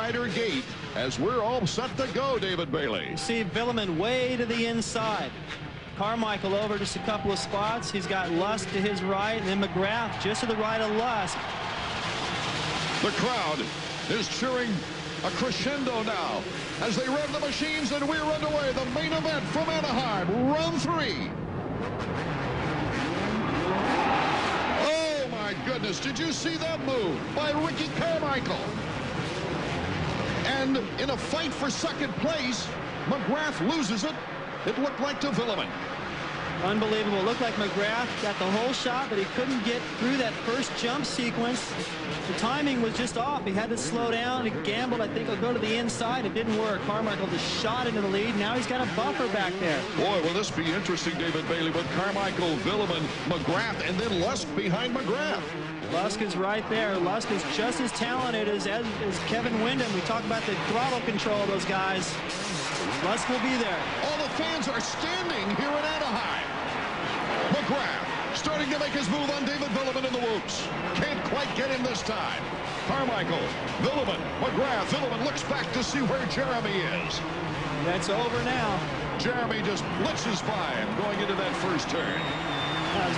rider gate as we're all set to go, David Bailey. You see Villeman way to the inside. Carmichael over just a couple of spots. He's got Lusk to his right, and then McGrath just to the right of Lusk. The crowd is cheering a crescendo now as they rev the machines, and we're underway. The main event from Anaheim, round 3. Oh my goodness, did you see that move by Ricky Carmichael? And in a fight for second place, McGrath loses it. It looked like to Villeman. Unbelievable. Looked like McGrath got the whole shot, but he couldn't get through that first jump sequence. The timing was just off. He had to slow down. He gambled. I think he'll go to the inside. It didn't work. Carmichael just shot into the lead. Now he's got a buffer back there. Boy, will this be interesting, David Bailey, with Carmichael, Villeman, McGrath, and then Lusk behind McGrath. Lusk is right there. Lusk is just as talented as Kevin Windham. We talk about the throttle control of those guys. Lusk will be there. All the fans are standing here in Anaheim. McGrath starting to make his move on David Villeman in the whoops. Can't quite get him this time. Carmichael, Villeman, McGrath. Villeman looks back to see where Jeremy is. That's over now. Jeremy just blitzes by him going into that first turn.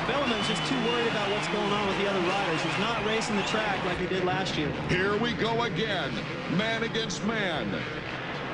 Villeman's just too worried about what's going on with the other riders. He's not racing the track like he did last year. Here we go again. Man against man.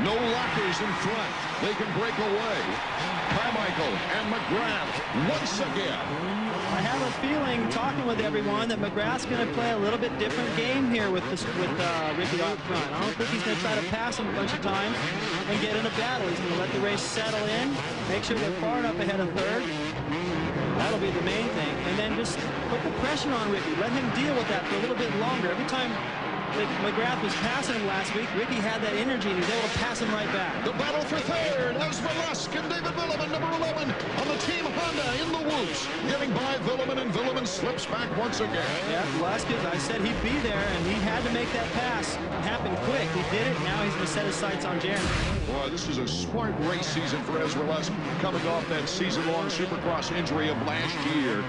No lockers in front. They can break away. Carmichael and McGrath once again. I have a feeling, talking with everyone, that McGrath's going to play a little bit different game here with Ricky up front. I don't think he's going to try to pass him a bunch of times and get in a battle. He's going to let the race settle in, make sure they're far enough ahead of third. That'll be the main thing. And then just put the pressure on Ricky. Let him deal with that for a little bit longer. Every time McGrath was passing him last week, Ricky had that energy, and he was able to pass him right back. The battle for third as Lusk and David Villeman, number 11, on the Team Honda in the whoops. Getting by Villeman, and Villeman slips back once again. Yeah, Lusk, I said he'd be there, and he had to make that pass. It happened quick. He did it. Now he's going to set his sights on Jeremy. Boy, this is a smart race season for Ezra Lusk, coming off that season-long Supercross injury of last year.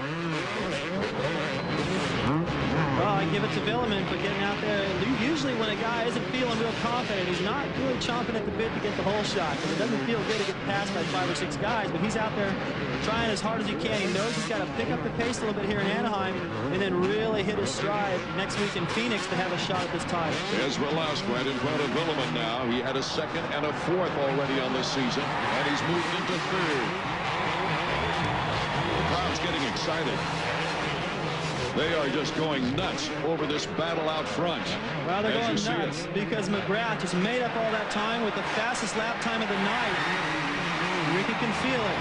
Well, I give it to Villeman for getting out there. Usually when a guy isn't feeling real confident, he's not really chomping at the bit to get the whole shot, because it doesn't feel good to get passed by 5 or 6 guys, but he's out there trying as hard as he can. He knows he's got to pick up the pace a little bit here in Anaheim and then really hit his stride next week in Phoenix to have a shot at this title. Ezra Lusk right in front of Villeman now. He had a second and a fourth already on this season, and he's moved into third. The crowd's getting excited. They are just going nuts over this battle out front. Well, they're going nuts because McGrath just made up all that time with the fastest lap time of the night. Ricky can feel it.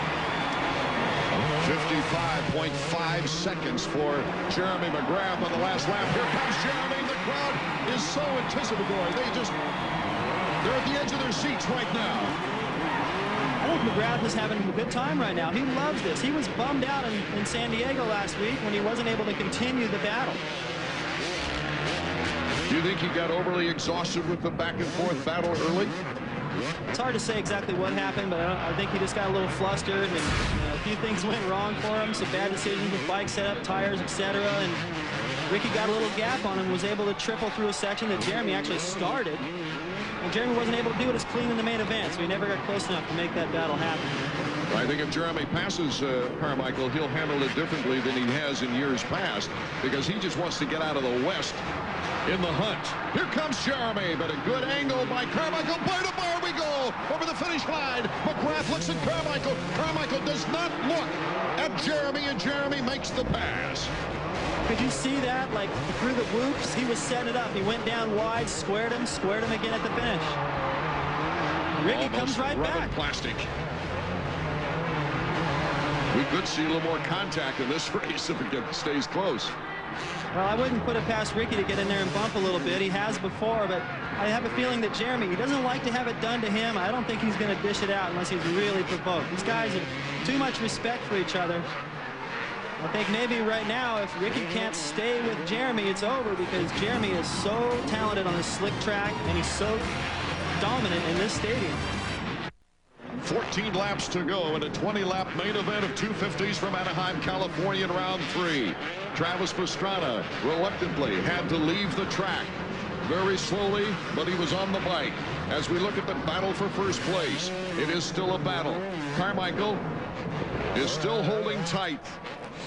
55.5 seconds for Jeremy McGrath on the last lap. Here comes Jeremy. The crowd is so anticipatory. They're at the edge of their seats right now. I think McGrath is having a good time right now. He loves this. He was bummed out in San Diego last week when he wasn't able to continue the battle. Do you think he got overly exhausted with the back-and-forth battle early? It's hard to say exactly what happened, but I think he just got a little flustered, and a few things went wrong for him. Some bad decisions with bike setup, tires, etc. And Ricky got a little gap on him, was able to triple through a section that Jeremy actually started. And Jeremy wasn't able to do it as clean in the main event, so he never got close enough to make that battle happen. I think if Jeremy passes Carmichael, he'll handle it differently than he has in years past, because he just wants to get out of the West in the hunt. Here comes Jeremy, but a good angle by Carmichael. Bar to bar we go over the finish line. McGrath looks at Carmichael. Carmichael does not look at Jeremy, and Jeremy makes the pass. Could you see that? Like through the whoops, he was setting it up. He went down wide, squared him again at the finish. Ricky comes right back. Plastic. We could see a little more contact in this race if it stays close. Well, I wouldn't put it past Ricky to get in there and bump a little bit. He has before, but I have a feeling that Jeremy, he doesn't like to have it done to him. I don't think he's going to dish it out unless he's really provoked. These guys have too much respect for each other. I think maybe right now, if Ricky can't stay with Jeremy, it's over, because Jeremy is so talented on the slick track, and he's so dominant in this stadium. 14 laps to go in a 20-lap main event of 250s from Anaheim, California in round 3. Travis Pastrana reluctantly had to leave the track. very slowly, but he was on the bike. As we look at the battle for first place, it is still a battle. Carmichael is still holding tight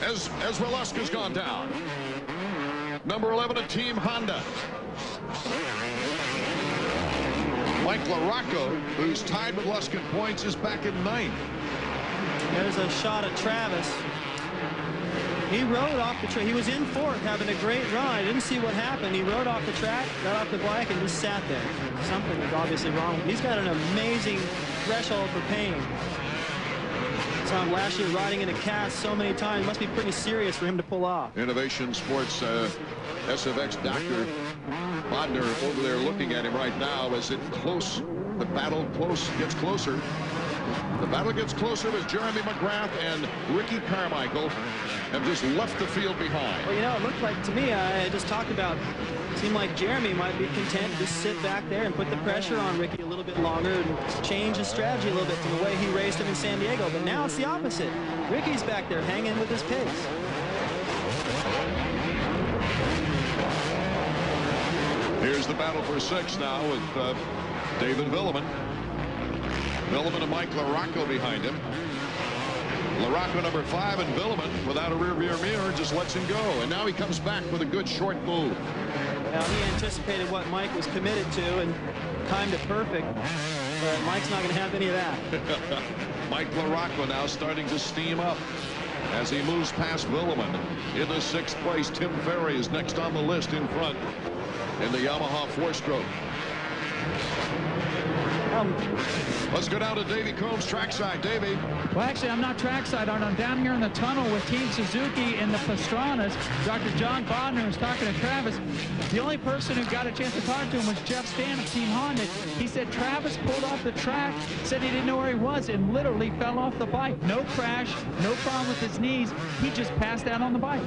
as Velasquez gone down. Number 11 of Team Honda. Mike LaRocco, who's tied with Luskin points, is back in 9th. There's a shot at Travis. He rode off the track. He was in 4th, having a great run. I didn't see what happened. He rode off the track, got off the bike, and just sat there. Something was obviously wrong. He's got an amazing threshold for pain. Saw him last year riding in a cast so many times. It must be pretty serious for him to pull off. Innovation Sports SFX Dr. Bodner over there looking at him right now as it close. The battle gets closer. The battle gets closer as Jeremy McGrath and Ricky Carmichael have just left the field behind. Well, you know, it looked like to me, I just talked about, it seemed like Jeremy might be content to just sit back there and put the pressure on Ricky a little bit longer and change his strategy a little bit from the way he raced him in San Diego. But now it's the opposite. Ricky's back there hanging with his pace. Here's the battle for 6 now with David Villeman. Villeman and Mike LaRocco behind him. LaRocco number 5, and Villeman without a rear mirror just lets him go. And now he comes back with a good short move. Now he anticipated what Mike was committed to and timed it perfect. But Mike's not going to have any of that. Mike LaRocco now starting to steam up as he moves past Villeman. In the 6th place, Tim Ferry is next on the list in front in the Yamaha 4-stroke. Let's go down to Davey Combs trackside. Davey. Well, actually, I'm not trackside, Art. I'm down here in the tunnel with Team Suzuki in the Pastranas. Dr. John Bodner was talking to Travis. The only person who got a chance to talk to him was Jeff Stan of Team Honda. He said Travis pulled off the track, said he didn't know where he was, and literally fell off the bike. No crash, no problem with his knees. He just passed out on the bike.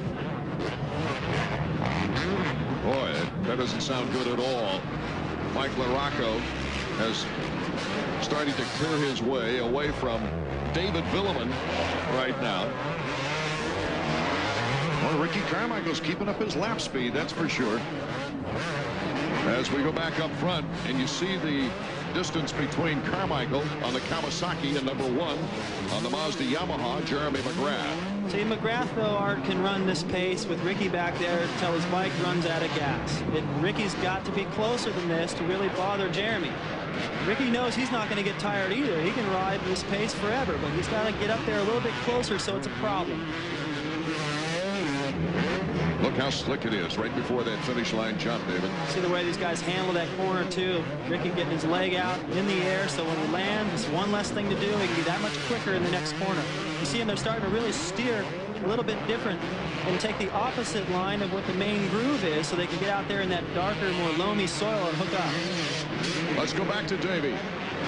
Boy, that doesn't sound good at all. Mike LaRocco has started to clear his way away from David Villeman right now. Well, Ricky Carmichael's keeping up his lap speed, that's for sure. As we go back up front, and you see the distance between Carmichael on the Kawasaki and number 1 on the Mazda Yamaha, Jeremy McGrath. See, McGrath, though, Art, can run this pace with Ricky back there until his bike runs out of gas. Ricky's got to be closer than this to really bother Jeremy. Ricky knows he's not going to get tired either. He can ride this pace forever, but he's got to get up there a little bit closer, so it's a problem. Look how slick it is right before that finish line jump, David. See the way these guys handle that corner, too. Ricky getting his leg out in the air, so when he lands, it's one less thing to do. He can be that much quicker in the next corner. You see him, they're starting to really steer a little bit different and take the opposite line of what the main groove is, so they can get out there in that darker, more loamy soil and hook up. Let's go back to Davey.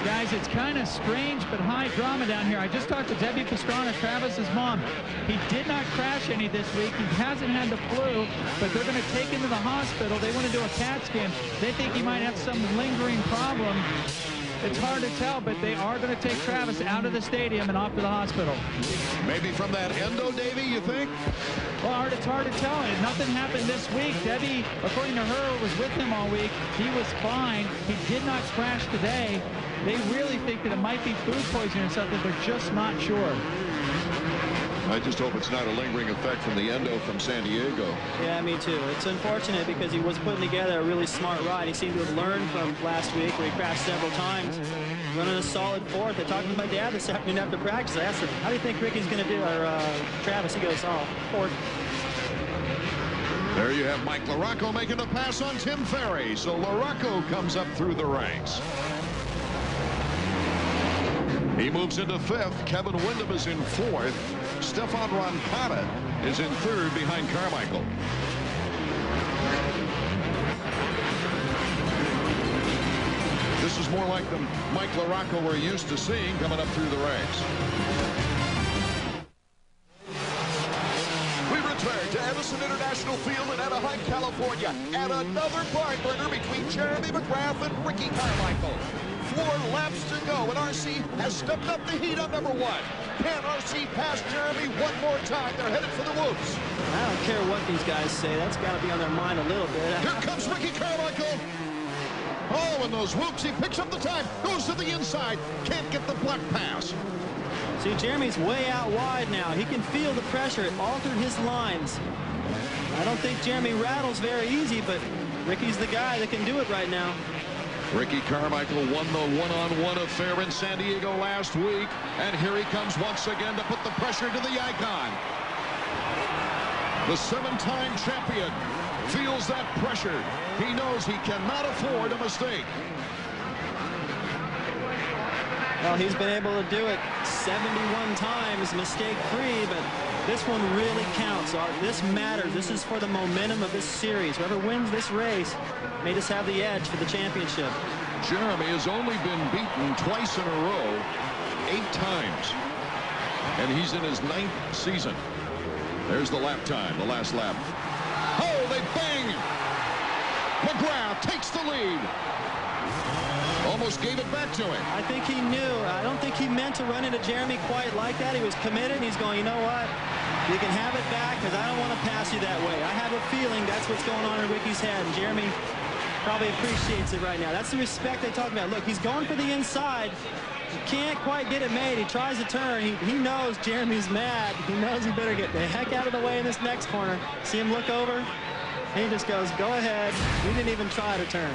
Guys, it's kind of strange but high drama down here. I just talked to Debbie Pastrana, Travis's mom. He did not crash any this week. He hasn't had the flu, but they're going to take him to the hospital. They want to do a CAT scan. They think he might have some lingering problem. It's hard to tell, but they are going to take Travis out of the stadium and off to the hospital. Maybe from that endo, Davey, you think? Well, Art, it's hard to tell. Nothing happened this week. Debbie, according to her, was with him all week. He was fine. He did not crash today. They really think that it might be food poisoning or something. They're just not sure. I just hope it's not a lingering effect from the endo from San Diego. Yeah, me too. It's unfortunate because he was putting together a really smart ride. He seemed to have learned from last week where he crashed several times, running a solid 4th. I talked to my dad this afternoon after practice. I asked him, how do you think Ricky's going to do, or Travis? He goes, oh, 4th. There you have Mike LaRocco making a pass on Tim Ferry. So LaRocco comes up through the ranks. He moves into 5th. Kevin Windham is in 4th. Stefan Roncada is in 3rd behind Carmichael. This is more like the Mike LaRocco we're used to seeing coming up through the ranks. We return to Edison International Field in Anaheim, California, and another barn burner between Jeremy McGrath and Ricky Carmichael. 4 laps to go, and RC has stepped up the heat on number 1. Can RC pass Jeremy one more time? They're headed for the whoops. I don't care what these guys say. That's got to be on their mind a little bit. Here comes Ricky Carmichael. Oh, and those whoops. He picks up the time. Goes to the inside. Can't get the block pass. See, Jeremy's way out wide now. He can feel the pressure. It altered his lines. I don't think Jeremy rattles very easy, but Ricky's the guy that can do it right now. Ricky Carmichael won the one-on-one affair in San Diego last week, and here he comes once again to put the pressure to the icon. The 7-time champion feels that pressure. He knows he cannot afford a mistake. Well, he's been able to do it 71 times mistake-free, but this one really counts, Art. This matters. This is for the momentum of this series. Whoever wins this race may just have the edge for the championship. Jeremy has only been beaten twice in a row, 8 times, and he's in his 9th season. There's the lap time, the last lap. Oh, they bang! McGrath takes the lead. Almost gave it back to him. I think he knew. I don't think he meant to run into Jeremy quite like that. He was committed. He's going, you know what? You can have it back because I don't want to pass you that way. I have a feeling that's what's going on in Ricky's head. And Jeremy probably appreciates it right now. That's the respect they talk about. Look, he's going for the inside. He can't quite get it made. He tries to turn. He knows Jeremy's mad. He knows he better get the heck out of the way in this next corner. See him look over? And he just goes, go ahead. He didn't even try to turn.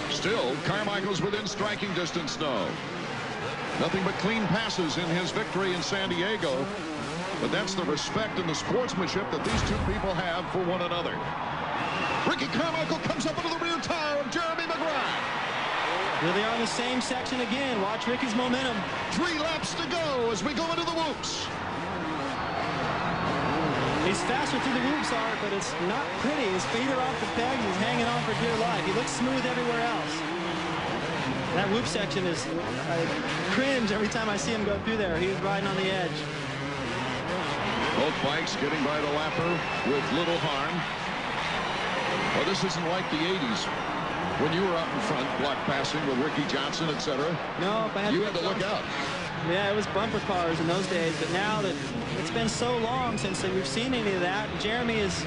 Still, Carmichael's within striking distance now. Nothing but clean passes in his victory in San Diego. But that's the respect and the sportsmanship that these two people have for one another. Ricky Carmichael comes up into the rear tire of Jeremy McGrath. Here they are in the same section again. Watch Ricky's momentum. 3 laps to go as we go into the whoops. He's faster through the whoops, Art, but it's not pretty. His feet are off the pegs. He's hanging on for dear life. He looks smooth everywhere else. That whoop section is, I cringe every time I see him go through there. He's riding on the edge. Both bikes getting by the lapper with little harm. Well, this isn't like the 80s when you were out in front block passing with Ricky Johnson, etc. No, you had to look out. Yeah, it was bumper cars in those days, but now that it's been so long since we've seen any of that, Jeremy is,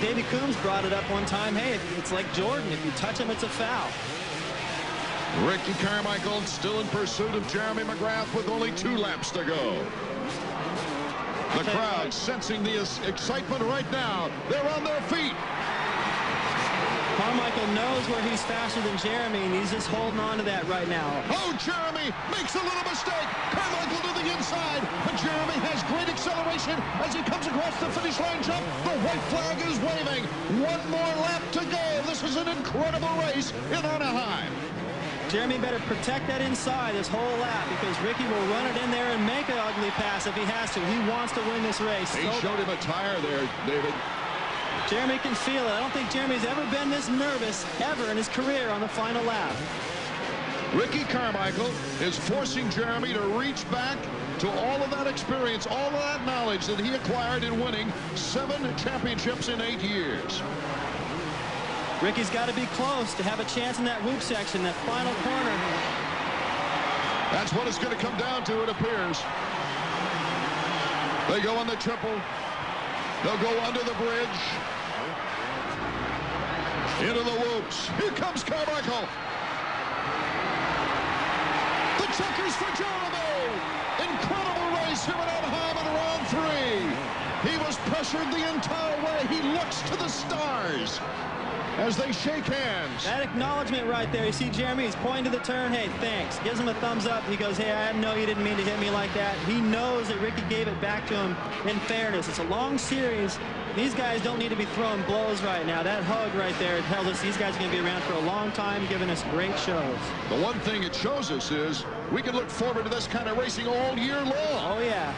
Davey Coombs brought it up one time, hey, it's like Jordan. If you touch him, it's a foul. Ricky Carmichael still in pursuit of Jeremy McGrath with only 2 laps to go. The crowd sensing the excitement right now. They're on their feet. Carmichael knows where he's faster than Jeremy, and he's just holding on to that right now. Oh, Jeremy makes a little mistake. Carmichael to the inside, but Jeremy has great acceleration as he comes across the finish line jump. The white flag is waving. 1 more lap to go. This is an incredible race in Anaheim. Jeremy better protect that inside this whole lap because Ricky will run it in there and make an ugly pass if he has to. He wants to win this race. He showed him a tire there, David. Jeremy can feel it. I don't think Jeremy's ever been this nervous ever in his career on the final lap. Ricky Carmichael is forcing Jeremy to reach back to all of that experience, all of that knowledge that he acquired in winning 7 championships in 8 years. Ricky's got to be close to have a chance in that whoop section, that final corner. That's what it's going to come down to, it appears. They go on the triple. They'll go under the bridge. Into the whoops. Here comes Carmichael. The checkers for Jeremy. Incredible race here at Anahem in round 3. He was pressured the entire way. He looks to the stars as they shake hands. That acknowledgement right there. You see Jeremy, he's pointing to the turn. Hey, thanks. Gives him a thumbs up. He goes, hey, I know you didn't mean to hit me like that. He knows that Ricky gave it back to him in fairness. It's a long series. These guys don't need to be throwing blows right now. That hug right there tells us these guys are going to be around for a long time, giving us great shows. The one thing it shows us is we can look forward to this kind of racing all year long. Oh, yeah.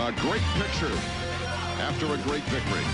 A great picture after a great victory.